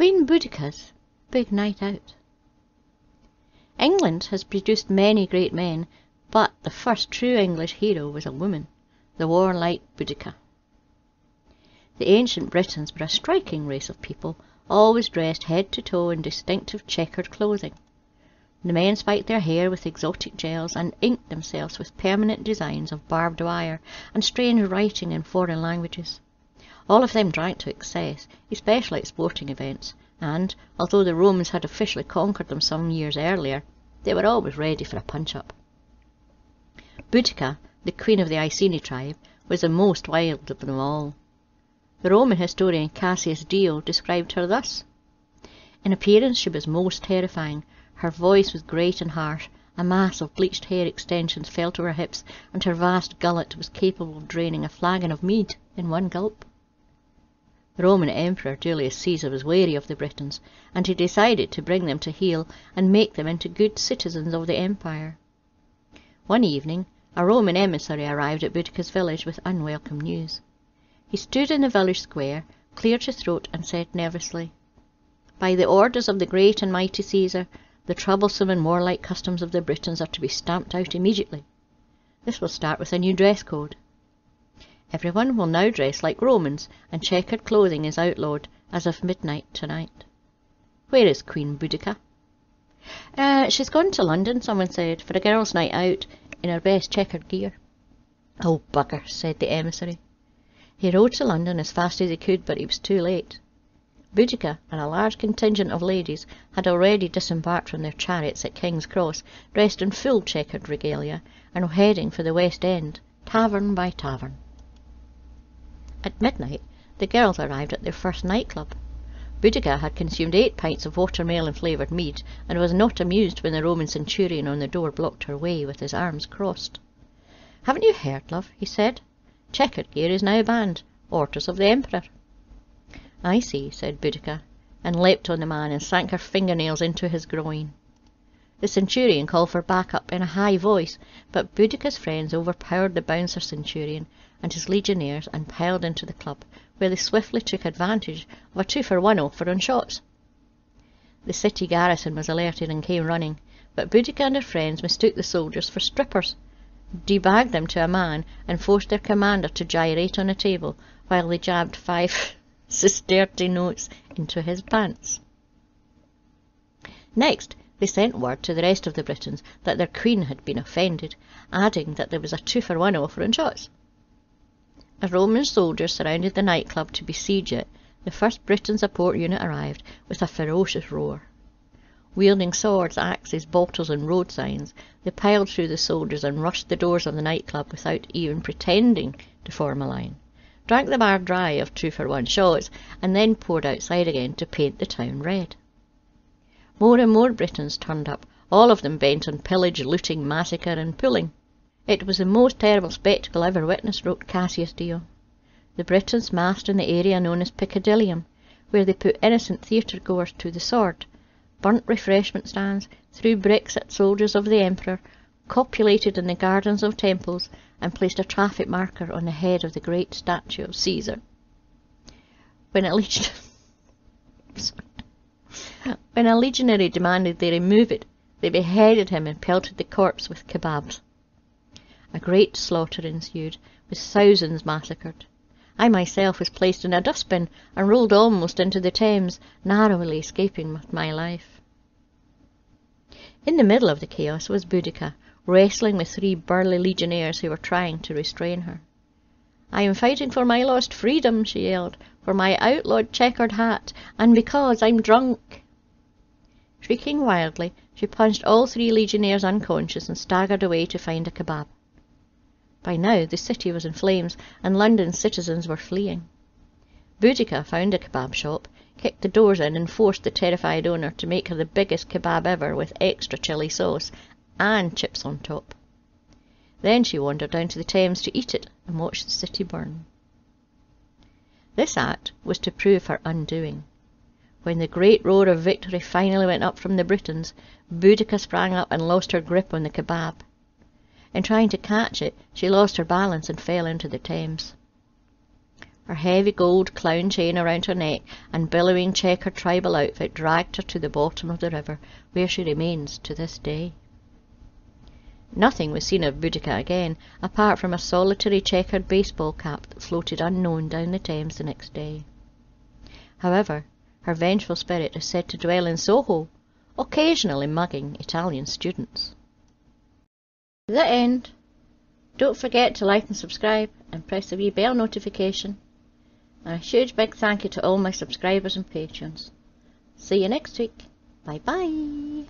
Queen Boadicea's Big Night Out. England has produced many great men, but the first true English hero was a woman, the warlike Boadicea. The ancient Britons were a striking race of people, always dressed head to toe in distinctive checkered clothing. The men spiked their hair with exotic gels and inked themselves with permanent designs of barbed wire and strange writing in foreign languages. All of them drank to excess, especially at sporting events, and, although the Romans had officially conquered them some years earlier, they were always ready for a punch-up. Boadicea, the queen of the Iceni tribe, was the most wild of them all. The Roman historian Cassius Dio described her thus. In appearance she was most terrifying. Her voice was great and harsh, a mass of bleached hair extensions fell to her hips, and her vast gullet was capable of draining a flagon of mead in one gulp. The Roman Emperor Julius Caesar was wary of the Britons, and he decided to bring them to heel and make them into good citizens of the empire. One evening, a Roman emissary arrived at Boadicea's village with unwelcome news. He stood in the village square, cleared his throat, and said nervously, "By the orders of the great and mighty Caesar, the troublesome and warlike customs of the Britons are to be stamped out immediately. This will start with a new dress code. Everyone will now dress like Romans, and checkered clothing is outlawed as of midnight tonight. Where is Queen Boadicea?" She's gone to London," someone said, "for a girls' night out, in her best checkered gear." "Oh, bugger," said the emissary. He rode to London as fast as he could, but he was too late. Boadicea and a large contingent of ladies had already disembarked from their chariots at King's Cross, dressed in full checkered regalia, and were heading for the West End, tavern by tavern. At midnight, the girls arrived at their first nightclub. Boadicea had consumed 8 pints of watermelon-flavoured mead, and was not amused when the Roman centurion on the door blocked her way with his arms crossed. "Haven't you heard, love?" he said. "Checkered gear is now banned. Orders of the Emperor." "I see," said Boadicea, and leapt on the man and sank her fingernails into his groin. The centurion called for backup in a high voice, but Boadicea's friends overpowered the bouncer centurion and his legionnaires and piled into the club, where they swiftly took advantage of a 2-for-1 offer on shots. The city garrison was alerted and came running, but Boadicea and her friends mistook the soldiers for strippers, debagged them to a man, and forced their commander to gyrate on a table while they jabbed 5 sesterce notes into his pants. Next, they sent word to the rest of the Britons that their queen had been offended, adding that there was a 2-for-1 offer on shots. As Roman soldiers surrounded the nightclub to besiege it, the first Briton support unit arrived with a ferocious roar. Wielding swords, axes, bottles, and road signs, they piled through the soldiers and rushed the doors of the nightclub without even pretending to form a line, drank the bar dry of 2-for-1 shots, and then poured outside again to paint the town red. More and more Britons turned up, all of them bent on pillage, looting, massacre, and pulling. "It was the most terrible spectacle ever witnessed," wrote Cassius Dio. "The Britons massed in the area known as Piccadillium, where they put innocent theatre-goers to the sword, burnt refreshment stands, threw bricks at soldiers of the Emperor, copulated in the gardens of temples, and placed a traffic marker on the head of the great statue of Caesar. When a legionary demanded they remove it, they beheaded him and pelted the corpse with kebabs. A great slaughter ensued, with thousands massacred. I myself was placed in a dustbin and rolled almost into the Thames, narrowly escaping with my life." In the middle of the chaos was Boadicea, wrestling with 3 burly legionnaires who were trying to restrain her. "I am fighting for my lost freedom," she yelled, "for my outlawed checkered hat, and because I'm drunk." Shrieking wildly, she punched all 3 legionnaires unconscious and staggered away to find a kebab. By now the city was in flames, and London's citizens were fleeing. Boadicea found a kebab shop, kicked the doors in, and forced the terrified owner to make her the biggest kebab ever with extra chilli sauce and chips on top. Then she wandered down to the Thames to eat it and watch the city burn. This act was to prove her undoing. When the great roar of victory finally went up from the Britons, Boadicea sprang up and lost her grip on the kebab. In trying to catch it, she lost her balance and fell into the Thames. Her heavy gold clown chain around her neck and billowing checkered tribal outfit dragged her to the bottom of the river, where she remains to this day. Nothing was seen of Boadicea again, apart from a solitary checkered baseball cap that floated unknown down the Thames the next day. However, her vengeful spirit is said to dwell in Soho, occasionally mugging Italian students. The end. Don't forget to like and subscribe and press the wee bell notification. And a huge big thank you to all my subscribers and patrons. See you next week. Bye bye.